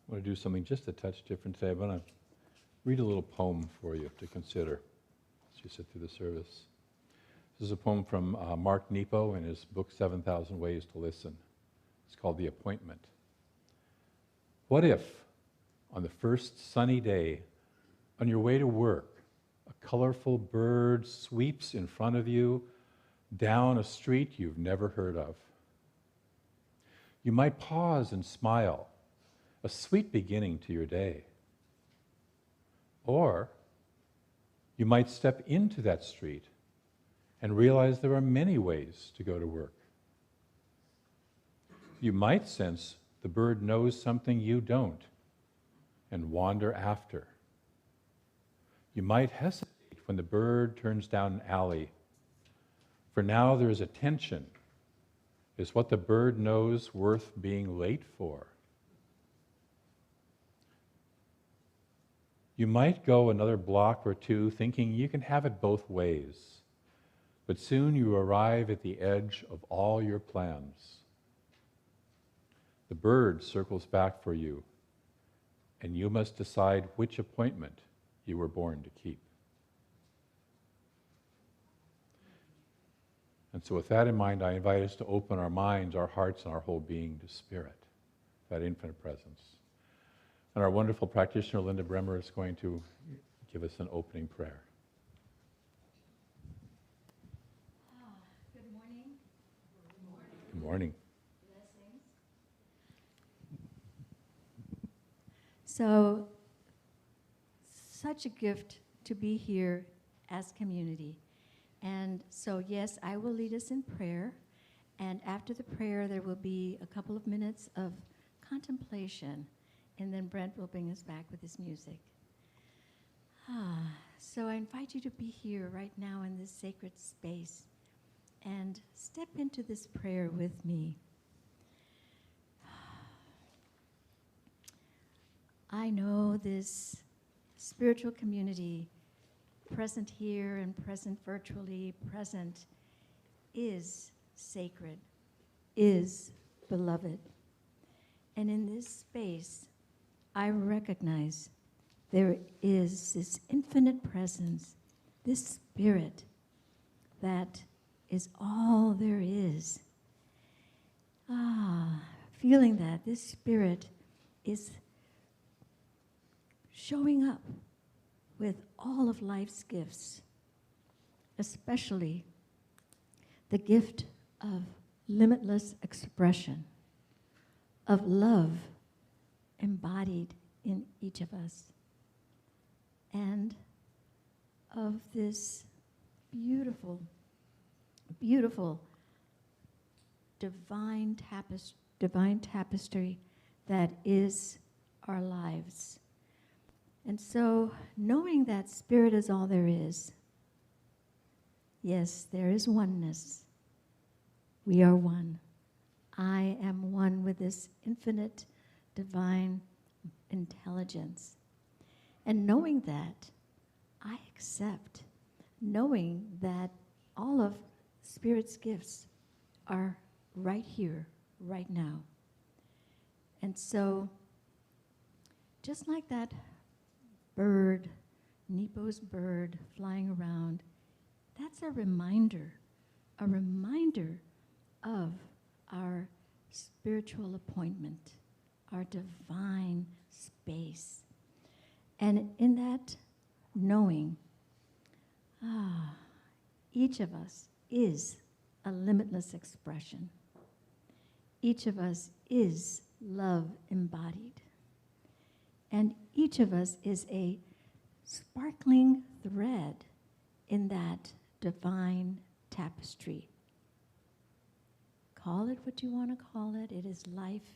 I want to do something just a touch different today. I want to read a little poem for you to consider as you sit through the service. This is a poem from Mark Nepo in his book, 7,000 Ways to Listen. It's called The Appointment. What if, on the first sunny day, on your way to work, a colorful bird sweeps in front of you down a street you've never heard of? You might pause and smile, a sweet beginning to your day. Or you might step into that street and realize there are many ways to go to work. You might sense the bird knows something you don't and wander after. You might hesitate when the bird turns down an alley, for now there is a tension. Is what the bird knows worth being late for? You might go another block or two thinking you can have it both ways, but soon you arrive at the edge of all your plans. The bird circles back for you, and you must decide which appointment you were born to keep. And so with that in mind, I invite us to open our minds, our hearts, and our whole being to Spirit, that infinite presence. And our wonderful practitioner, Linda Bremer, is going to give us an opening prayer. Good morning. Good morning. Blessings. So, such a gift to be here as community. And so, yes, I will lead us in prayer. And after the prayer, there will be a couple of minutes of contemplation. And then Brent will bring us back with his music. So I invite you to be here right now in this sacred space and step into this prayer with me. I know this spiritual community present here and present virtually, present is sacred, is beloved. And in this space, I recognize there is this infinite presence, this spirit that is all there is. Feeling that this spirit is showing up with all of life's gifts, especially the gift of limitless expression, of love embodied in each of us, and of this beautiful, beautiful divine tapestry that is our lives. And so, knowing that Spirit is all there is, yes, there is oneness. We are one. I am one with this infinite divine intelligence. And knowing that, I accept, knowing that all of Spirit's gifts are right here, right now. And so, just like that bird, Nepo's bird flying around, that's a reminder of our spiritual appointment, our divine space. And in that knowing, each of us is a limitless expression. Each of us is love embodied. And each of us is a sparkling thread in that divine tapestry. Call it what you want to call it. It is life.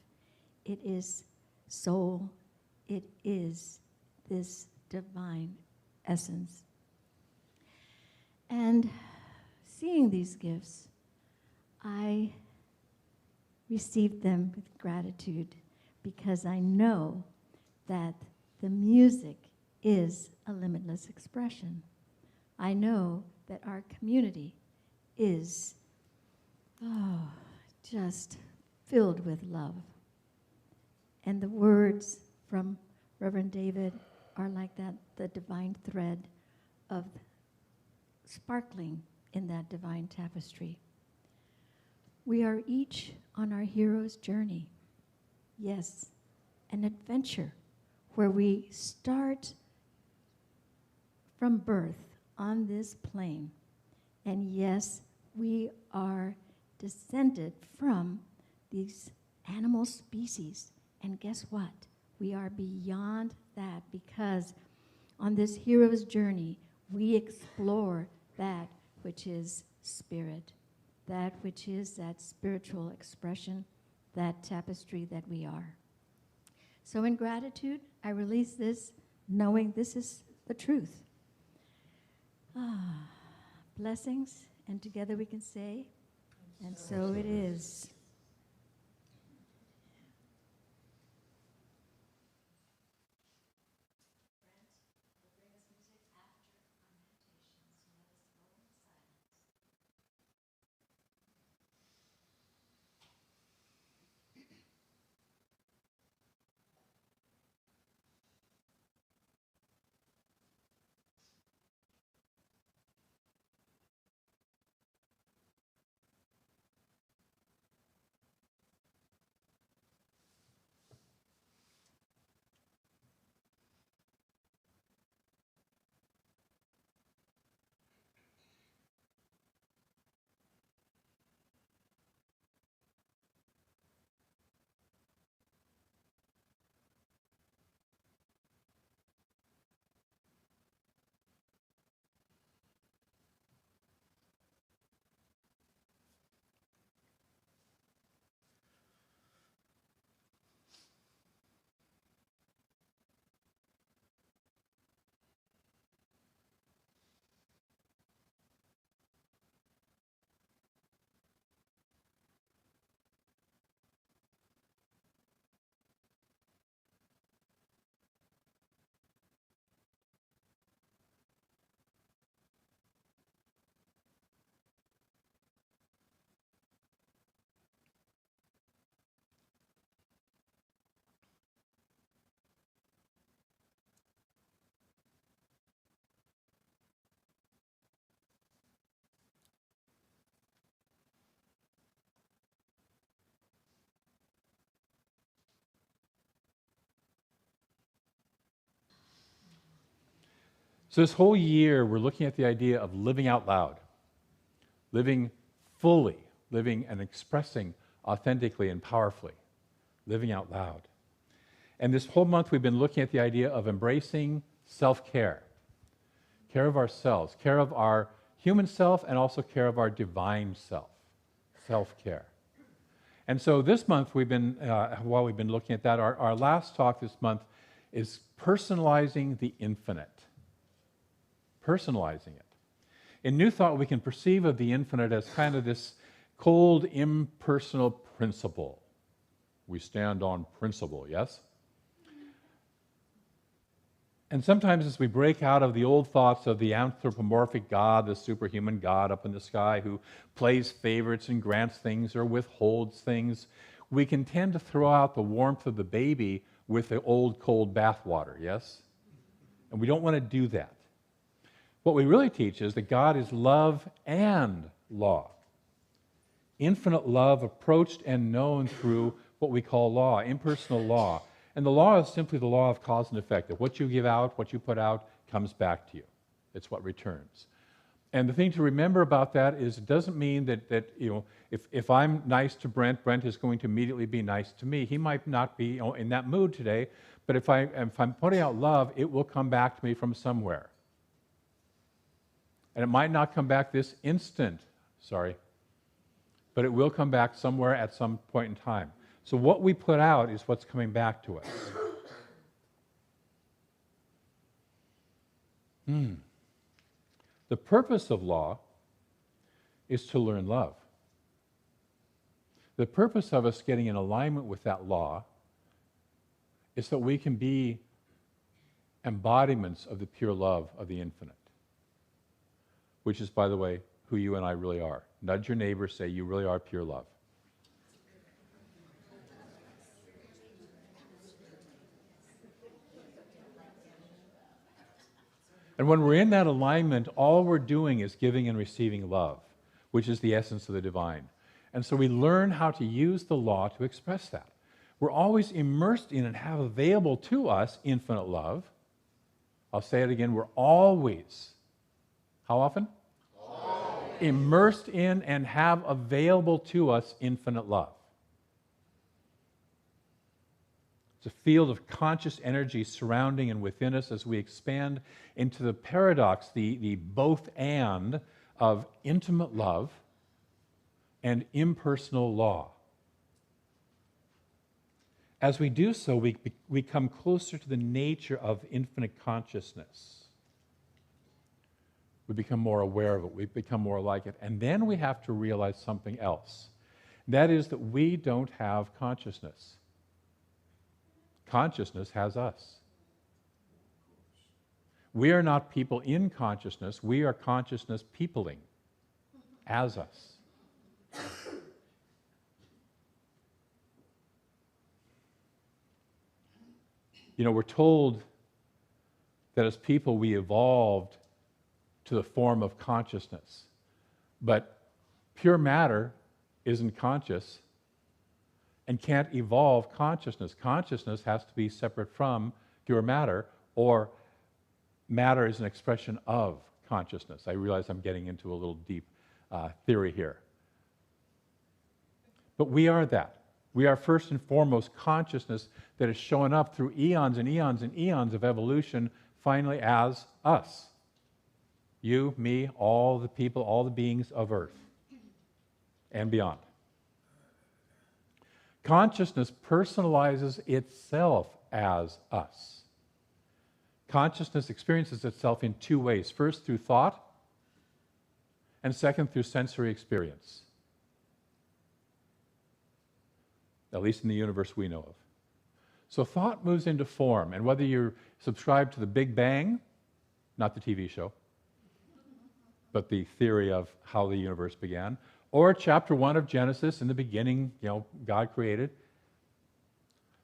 It is soul. It is this divine essence. And seeing these gifts, I received them with gratitude because I know that the music is a limitless expression. I know that our community is just filled with love. And the words from Reverend David are like that, the divine thread of sparkling in that divine tapestry. We are each on our hero's journey. Yes, an adventure where we start from birth on this plane. And yes, we are descended from these animal species. And guess what? We are beyond that, because on this hero's journey, we explore that which is spirit, that which is that spiritual expression, that tapestry that we are. So in gratitude, I release this, knowing this is the truth. Blessings, and together we can say, and so it is. So this whole year, we're looking at the idea of living out loud, living fully, living and expressing authentically and powerfully, living out loud. And this whole month, we've been looking at the idea of embracing self-care, care of ourselves, care of our human self, and also care of our divine self, self-care. And so this month, we've been, while we've been looking at that, our last talk this month is personalizing the infinite. Personalizing it. In New Thought, we can perceive of the infinite as kind of this cold, impersonal principle. We stand on principle, yes? And sometimes as we break out of the old thoughts of the anthropomorphic God, the superhuman God up in the sky who plays favorites and grants things or withholds things, we can tend to throw out the warmth of the baby with the old cold bathwater, yes? And we don't want to do that. What we really teach is that God is love and law. Infinite love approached and known through what we call law, impersonal law. And the law is simply the law of cause and effect, that what you give out, what you put out, comes back to you. It's what returns. And the thing to remember about that is it doesn't mean that if I'm nice to Brent, Brent is going to immediately be nice to me. He might not be in that mood today, but if I'm putting out love, it will come back to me from somewhere. And it might not come back this instant, but it will come back somewhere at some point in time. So what we put out is what's coming back to us. The purpose of law is to learn love. The purpose of us getting in alignment with that law is that we can be embodiments of the pure love of the infinite, which is, by the way, who you and I really are. Nudge your neighbor, say, you really are pure love. And when we're in that alignment, all we're doing is giving and receiving love, which is the essence of the divine. And so we learn how to use the law to express that. We're always immersed in and have available to us infinite love. I'll say it again, we're always, how often? Always. Immersed in and have available to us infinite love. It's a field of conscious energy surrounding and within us as we expand into the paradox, the both and of intimate love and impersonal law. As we do so, we come closer to the nature of infinite consciousness. We become more aware of it. We become more like it. And then we have to realize something else. That is that we don't have consciousness. Consciousness has us. We are not people in consciousness. We are consciousness peopling as us. You know, we're told that as people we evolved to the form of consciousness. But pure matter isn't conscious and can't evolve consciousness. Consciousness has to be separate from pure matter, or matter is an expression of consciousness. I realize I'm getting into a little deep theory here. But we are that. We are first and foremost consciousness that is showing up through eons and eons and eons of evolution, finally as us. You, me, all the people, all the beings of Earth and beyond. Consciousness personalizes itself as us. Consciousness experiences itself in two ways. First, through thought, and second, through sensory experience. At least in the universe we know of. So thought moves into form, and whether you're subscribed to the Big Bang, not the TV show, but the theory of how the universe began, or chapter 1 of Genesis, in the beginning, God created.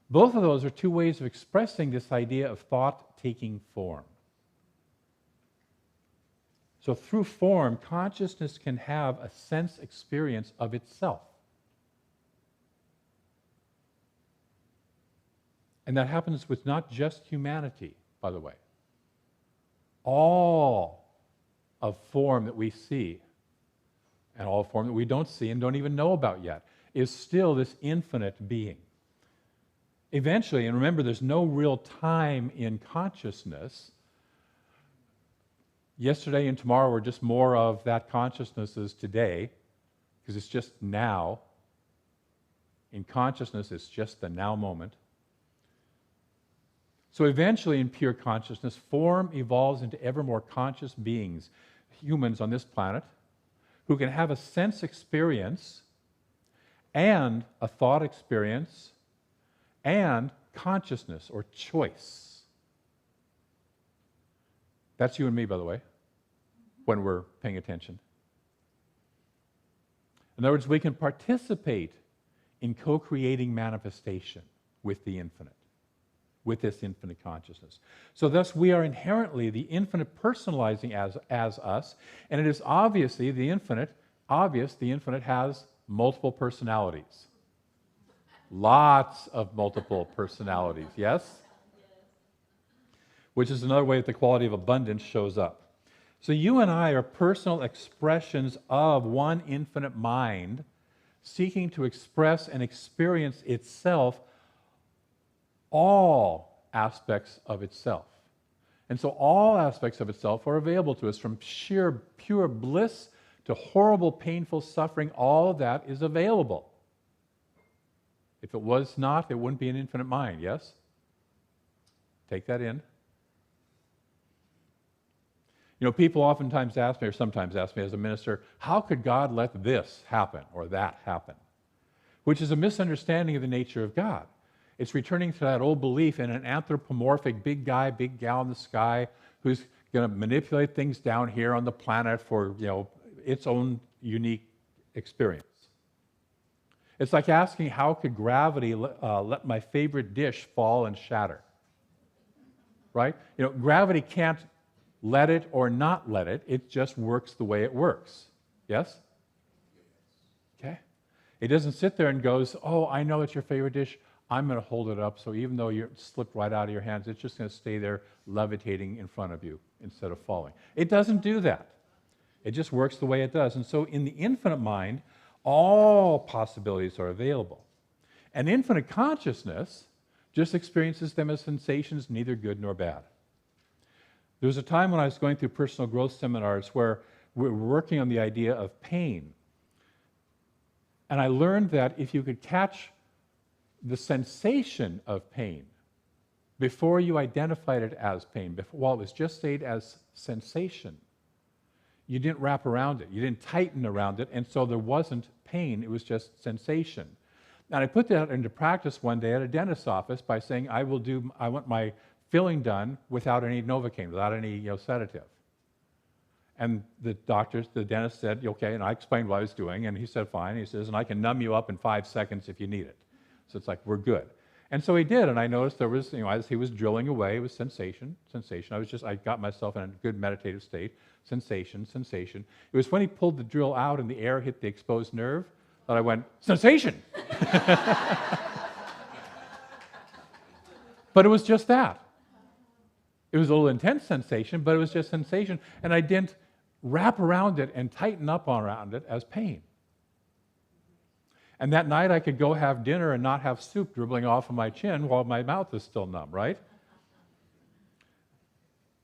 Both of those are two ways of expressing this idea of thought taking form. So through form, consciousness can have a sense experience of itself. And that happens with not just humanity, by the way. All of form that we see, and all form that we don't see and don't even know about yet, is still this infinite being. Eventually, and remember, there's no real time in consciousness. Yesterday and tomorrow are just more of that consciousness as today, because it's just now. In consciousness, it's just the now moment. So eventually, in pure consciousness, form evolves into ever more conscious beings, humans on this planet, who can have a sense experience and a thought experience and consciousness or choice. That's you and me, by the way, when we're paying attention. In other words, we can participate in co-creating manifestation with the infinite, with this infinite consciousness. So thus we are inherently the infinite personalizing as us, and it is obviously the infinite has multiple personalities. Lots of multiple personalities, yes? Which is another way that the quality of abundance shows up. So you and I are personal expressions of one infinite mind seeking to express and experience itself, all aspects of itself. And so all aspects of itself are available to us, from sheer pure bliss to horrible, painful suffering. All of that is available. If it was not, it wouldn't be an infinite mind, yes? Take that in. People oftentimes ask me, or sometimes ask me as a minister, how could God let this happen or that happen? Which is a misunderstanding of the nature of God. It's returning to that old belief in an anthropomorphic big guy, big gal in the sky who's going to manipulate things down here on the planet for, its own unique experience. It's like asking, how could gravity let my favorite dish fall and shatter? Right? Gravity can't let it or not let it. It just works the way it works. Yes? Okay. It doesn't sit there and goes, oh, I know it's your favorite dish. I'm going to hold it up, so even though you're slipped right out of your hands, it's just going to stay there levitating in front of you instead of falling. It doesn't do that. It just works the way it does. And so in the infinite mind, all possibilities are available. And infinite consciousness just experiences them as sensations, neither good nor bad. There was a time when I was going through personal growth seminars where we were working on the idea of pain. And I learned that if you could catch the sensation of pain before you identified it as pain, while it was just stayed as sensation, you didn't wrap around it, you didn't tighten around it, and so there wasn't pain, it was just sensation. And I put that into practice one day at a dentist's office by saying, I want my filling done without any Novocaine, without any sedative. And the dentist said, okay, and I explained what I was doing, and he said, fine. He says, and I can numb you up in 5 seconds if you need it. So it's like, we're good. And so he did, and I noticed there was, as he was drilling away, it was sensation. I got myself in a good meditative state. Sensation. It was when he pulled the drill out and the air hit the exposed nerve that I went, sensation! But it was just that. It was a little intense sensation, but it was just sensation, and I didn't wrap around it and tighten up around it as pain. And that night I could go have dinner and not have soup dribbling off of my chin while my mouth is still numb, right?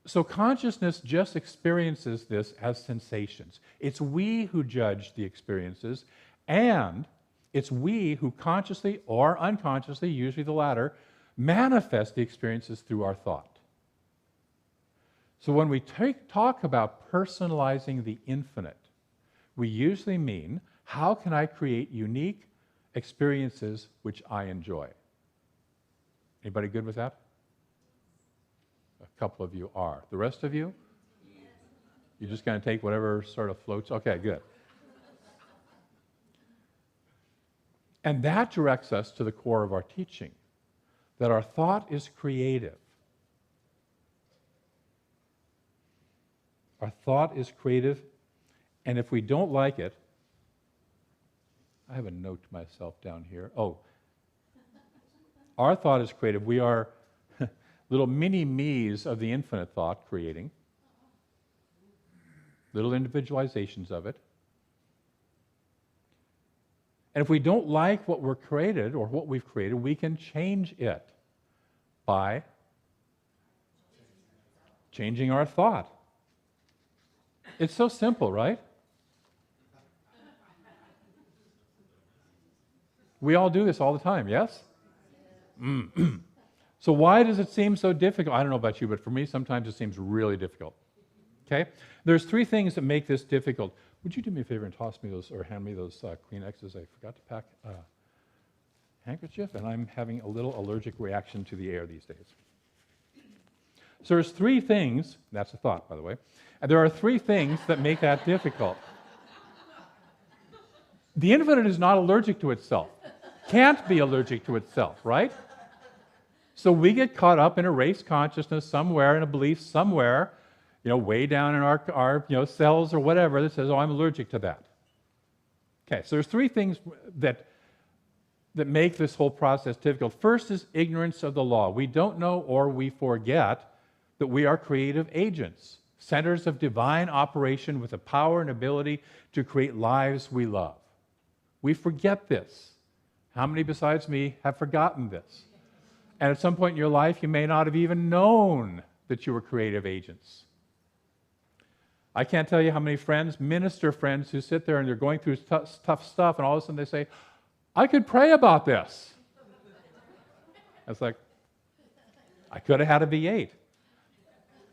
So consciousness just experiences this as sensations. It's we who judge the experiences, and it's we who consciously or unconsciously, usually the latter, manifest the experiences through our thought. So when we talk about personalizing the infinite, we usually mean, how can I create unique experiences which I enjoy? Anybody good with that? A couple of you are. The rest of you? You're just going to take whatever sort of floats? Okay, good. And that directs us to the core of our teaching, that our thought is creative. Our thought is creative, and if we don't like it, I have a note to myself down here. Oh, our thought is creative. We are little mini-me's of the infinite thought creating, little individualizations of it. And if we don't like what we're created or what we've created, we can change it by changing our thought. It's so simple, right? We all do this all the time, yes? So why does it seem so difficult? I don't know about you, but for me, sometimes it seems really difficult. Okay? There's 3 things that make this difficult. Would you do me a favor and toss me those, or hand me those Kleenexes? I forgot to pack a handkerchief, and I'm having a little allergic reaction to the air these days. So there's 3 things, that's a thought, by the way, and there are 3 things that make that difficult. The infinite is not allergic to itself. Can't be allergic to itself, right? So we get caught up in a race consciousness somewhere, in a belief somewhere, way down in our cells or whatever that says, oh, I'm allergic to that. Okay, so there's 3 things that make this whole process difficult. First is ignorance of the law. We don't know, or we forget that we are creative agents, centers of divine operation with the power and ability to create lives we love. We forget this. How many besides me have forgotten this? And at some point in your life, you may not have even known that you were creative agents. I can't tell you how many friends, minister friends, who sit there and they're going through tough stuff, and all of a sudden they say, I could pray about this. It's like, I could have had a V8.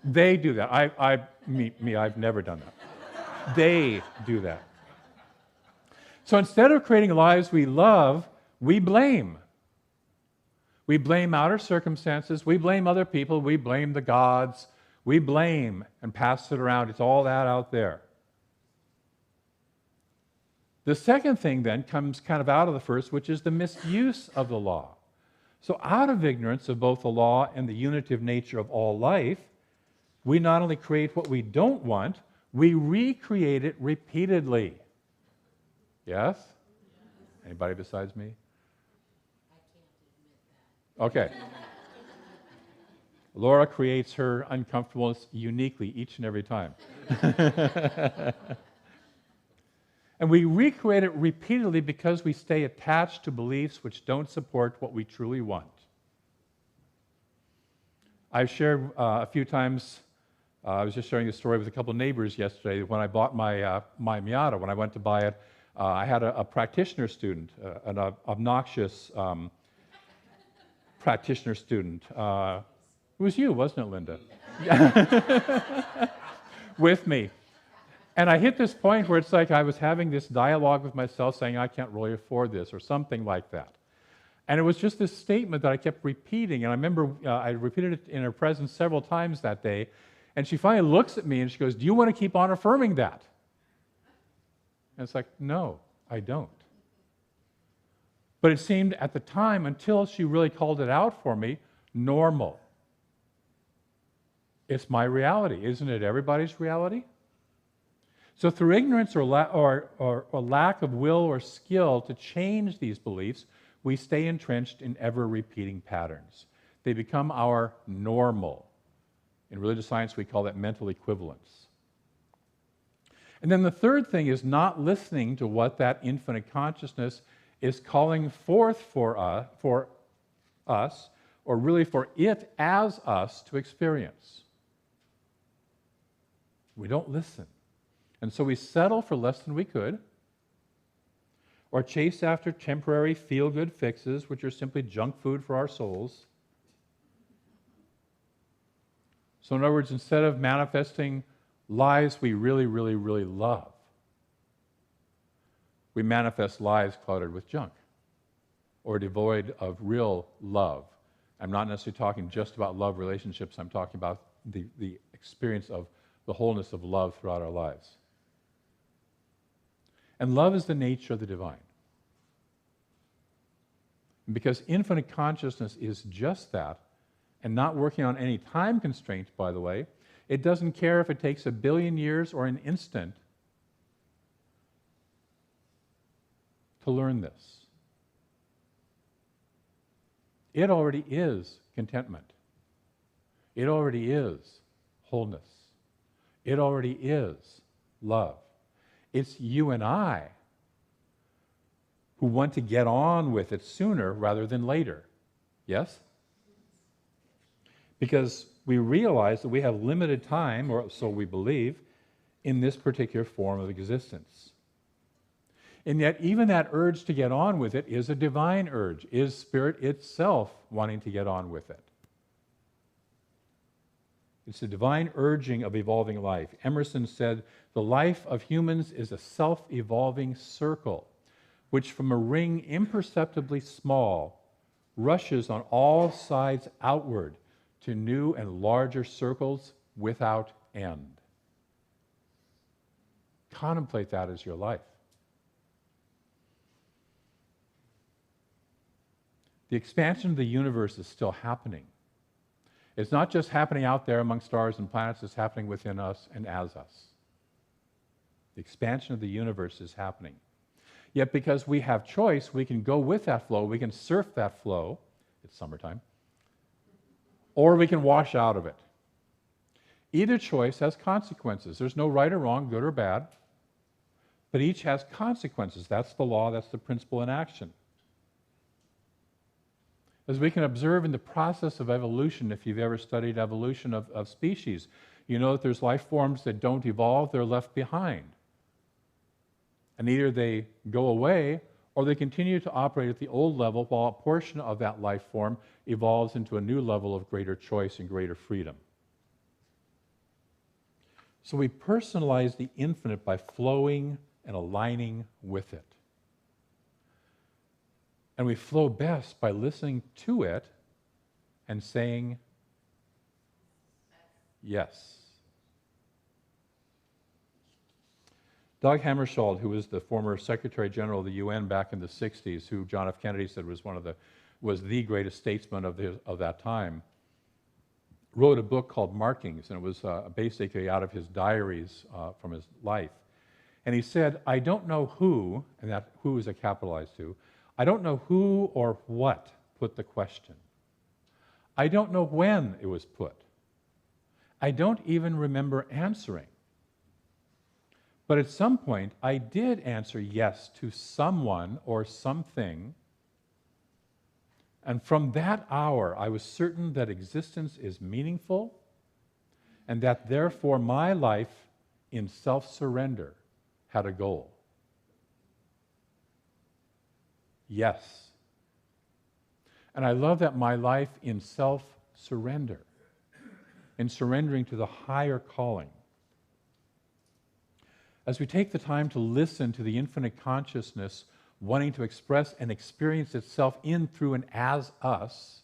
They do that. I've never done that. They do that. So instead of creating lives we love, we blame. We blame outer circumstances. We blame other people. We blame the gods. We blame and pass it around. It's all that out there. The second thing then comes kind of out of the first, which is the misuse of the law. So out of ignorance of both the law and the unitive nature of all life, We not only create what we don't want, we recreate it repeatedly. Yes? Anybody besides me? Okay. Laura creates her uncomfortableness uniquely each and every time. And we recreate it repeatedly because we stay attached to beliefs which don't support what we truly want. I've shared a few times, I was just sharing a story with a couple of neighbors yesterday. When I bought my Miata, when I went to buy it, I had a practitioner student, an obnoxious practitioner student. It was you, wasn't it, Linda? With me. And I hit this point where it's like I was having this dialogue with myself saying, I can't really afford this, or something like that. And it was just this statement that I kept repeating. And I remember I repeated it in her presence several times that day. And she finally looks at me and she goes, do you want to keep on affirming that? And it's like, no, I don't. But it seemed at the time, until she really called it out for me, normal. It's my reality. Isn't it everybody's reality? So through ignorance or lack of will or skill to change these beliefs, we stay entrenched in ever-repeating patterns. They become our normal. In religious science, we call that mental equivalence. And then the third thing is not listening to what that infinite consciousness is calling forth for us, or really for it as us to experience. We don't listen. And so we settle for less than we could, or chase after temporary feel-good fixes, which are simply junk food for our souls. So in other words, instead of manifesting lives we really, really, really love, we manifest lives clouded with junk or devoid of real love. I'm not necessarily talking just about love relationships. I'm talking about the experience of the wholeness of love throughout our lives. And love is the nature of the divine. And because infinite consciousness is just that, and not working on any time constraints, by the way, it doesn't care if it takes 1 billion years or an instant to learn this. It already is contentment. It already is wholeness. It already is love. It's you and I who want to get on with it sooner rather than later. Yes? Because we realize that we have limited time, or so we believe, in this particular form of existence. And yet, even that urge to get on with it is a divine urge, is Spirit itself wanting to get on with it. It's the divine urging of evolving life. Emerson said, the life of humans is a self-evolving circle, which from a ring imperceptibly small, rushes on all sides outward to new and larger circles without end. Contemplate that as your life. The expansion of the universe is still happening. It's not just happening out there among stars and planets, it's happening within us and as us. The expansion of the universe is happening. Yet because we have choice, we can go with that flow, we can surf that flow, it's summertime, or we can wash out of it. Either choice has consequences. There's no right or wrong, good or bad, but each has consequences. That's the law, that's the principle in action. As we can observe in the process of evolution, if you've ever studied evolution of species, you know that there's life forms that don't evolve, they're left behind. And either they go away or they continue to operate at the old level while a portion of that life form evolves into a new level of greater choice and greater freedom. So we personalize the infinite by flowing and aligning with it. And we flow best by listening to it and saying yes. Dag Hammarskjöld, who was the former Secretary General of the UN back in the 60s, who John F. Kennedy said was the greatest statesman of that time, wrote a book called Markings, and it was basically out of his diaries from his life. And he said, I don't know who, and that who is a capitalized who, I don't know who or what put the question. I don't know when it was put. I don't even remember answering. But at some point, I did answer yes to someone or something. And from that hour, I was certain that existence is meaningful and that therefore my life in self-surrender had a goal. Yes. And I love that my life in self-surrender, in surrendering to the higher calling. As we take the time to listen to the infinite consciousness wanting to express and experience itself in, through, and as us,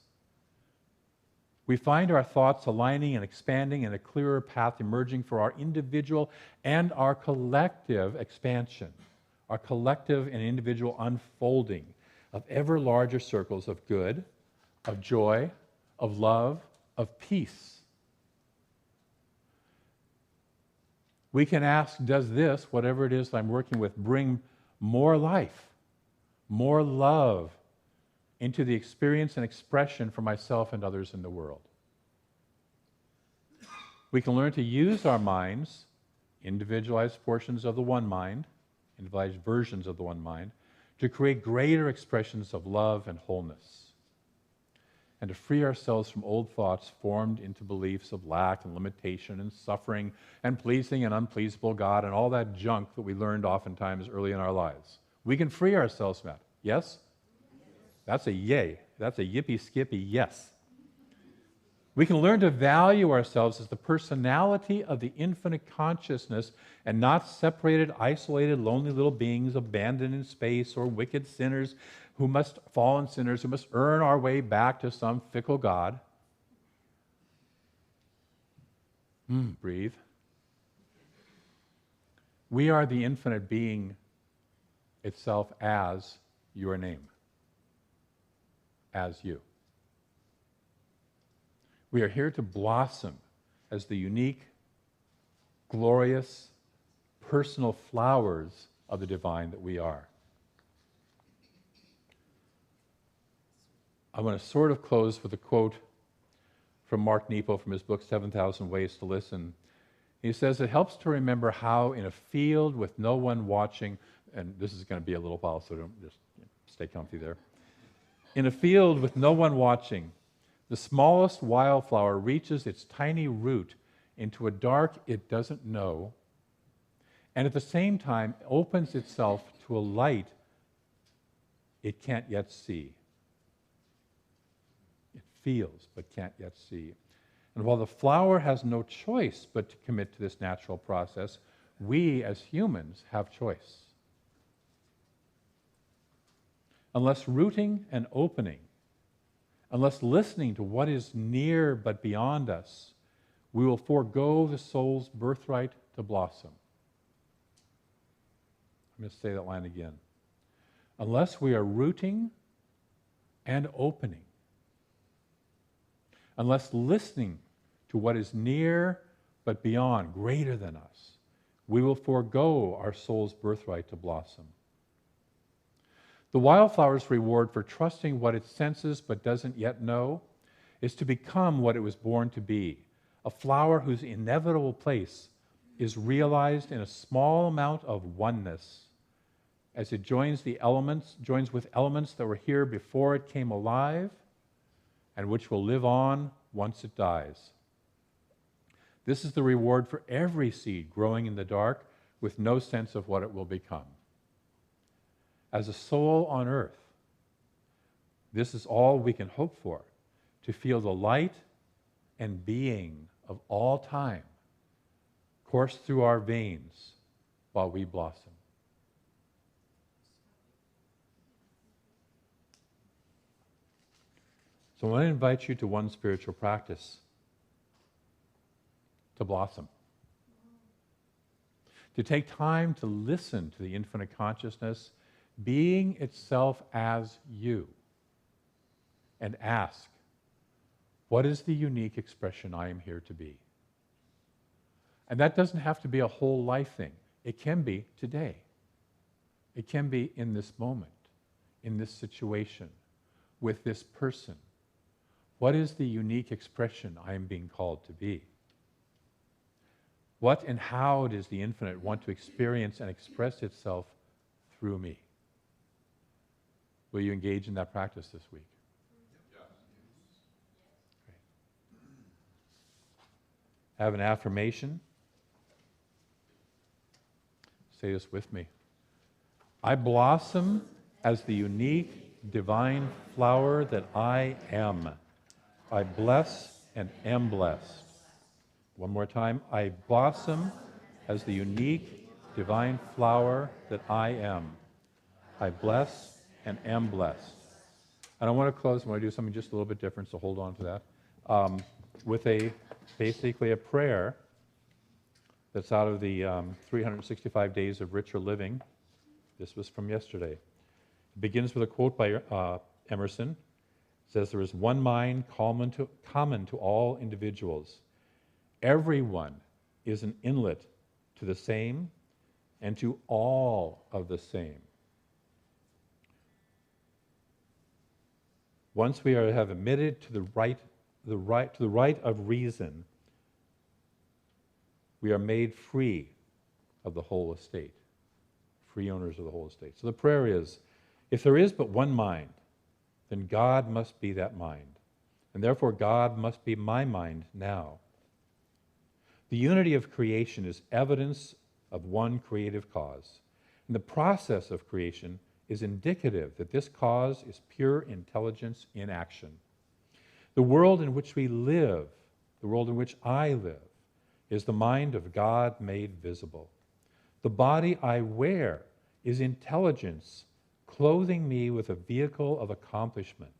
we find our thoughts aligning and expanding and a clearer path emerging for our individual and our collective expansion, our collective and individual unfolding of ever larger circles of good, of joy, of love, of peace. We can ask, does this, whatever it is I'm working with, bring more life, more love into the experience and expression for myself and others in the world? We can learn to use our minds, individualized portions of the one mind, individualized versions of the one mind, to create greater expressions of love and wholeness, and to free ourselves from old thoughts formed into beliefs of lack and limitation and suffering and pleasing and unpleasable God and all that junk that we learned oftentimes early in our lives. We can free ourselves from that. Yes? That's a yay. That's a yippee-skippy yes. We can learn to value ourselves as the personality of the infinite consciousness and not separated, isolated, lonely little beings abandoned in space or wicked sinners fallen sinners who must earn our way back to some fickle God. Breathe. We are the infinite being itself as your name, as you. We are here to blossom as the unique, glorious, personal flowers of the divine that we are. I want to sort of close with a quote from Mark Nepo from his book, 7,000 Ways to Listen. He says, it helps to remember how in a field with no one watching, and this is going to be a little while, so don't just stay comfy there. In a field with no one watching, the smallest wildflower reaches its tiny root into a dark it doesn't know, and at the same time opens itself to a light it can't yet see. It feels but can't yet see. And while the flower has no choice but to commit to this natural process, we as humans have choice. Unless rooting and opening, unless listening to what is near but beyond us, we will forego the soul's birthright to blossom. I'm going to say that line again. Unless we are rooting and opening, unless listening to what is near but beyond, greater than us, we will forego our soul's birthright to blossom. The wildflower's reward for trusting what it senses but doesn't yet know is to become what it was born to be, a flower whose inevitable place is realized in a small amount of oneness as it joins with elements that were here before it came alive and which will live on once it dies. This is the reward for every seed growing in the dark with no sense of what it will become. As a soul on earth, this is all we can hope for, to feel the light and being of all time course through our veins while we blossom. So I want to invite you to one spiritual practice, to blossom. To take time to listen to the infinite consciousness being itself as you, and ask, What is the unique expression I am here to be? And that doesn't have to be a whole life thing. It can be today. It can be in this moment, in this situation, with this person. What is the unique expression I am being called to be? What and how does the infinite want to experience and express itself through me? Will you engage in that practice this week? Great. Have an affirmation. Say this with me. I blossom as the unique divine flower that I am. I bless and am blessed. One more time. I blossom as the unique divine flower that I am. I bless and am blessed. And I want to close, I want to do something just a little bit different, so hold on to that, with basically a prayer that's out of the 365 Days of Richer Living. This was from yesterday. It begins with a quote by Emerson. It says, there is one mind common to all individuals. Everyone is an inlet to the same and to all of the same. Once we have admitted to the right of reason, we are made free of the whole estate, free owners of the whole estate. So the prayer is, if there is but one mind, then God must be that mind, and therefore God must be my mind now. The unity of creation is evidence of one creative cause, and the process of creation is indicative that this cause is pure intelligence in action. The world in which we live, the world in which I live, is the mind of God made visible. The body I wear is intelligence clothing me with a vehicle of accomplishment.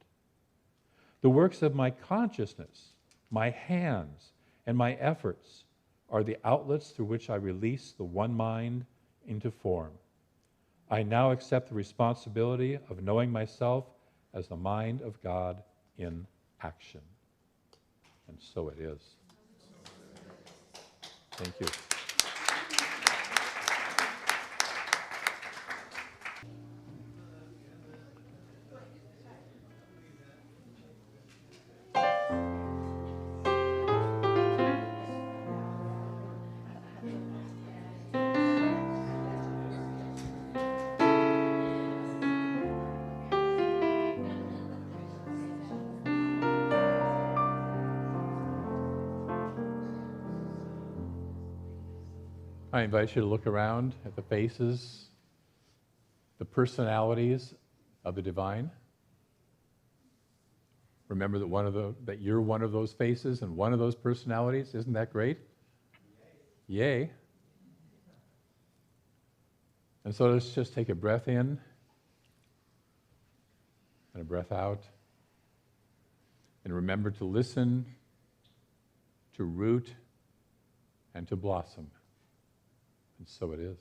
The works of my consciousness, my hands, and my efforts are the outlets through which I release the one mind into form. I now accept the responsibility of knowing myself as the mind of God in action. And so it is. Thank you. I invite you to look around at the faces, the personalities of the divine. Remember that you're one of those faces and one of those personalities. Isn't that great? Yay. And so let's just take a breath in and a breath out. And remember to listen, to root, and to blossom. And so it is.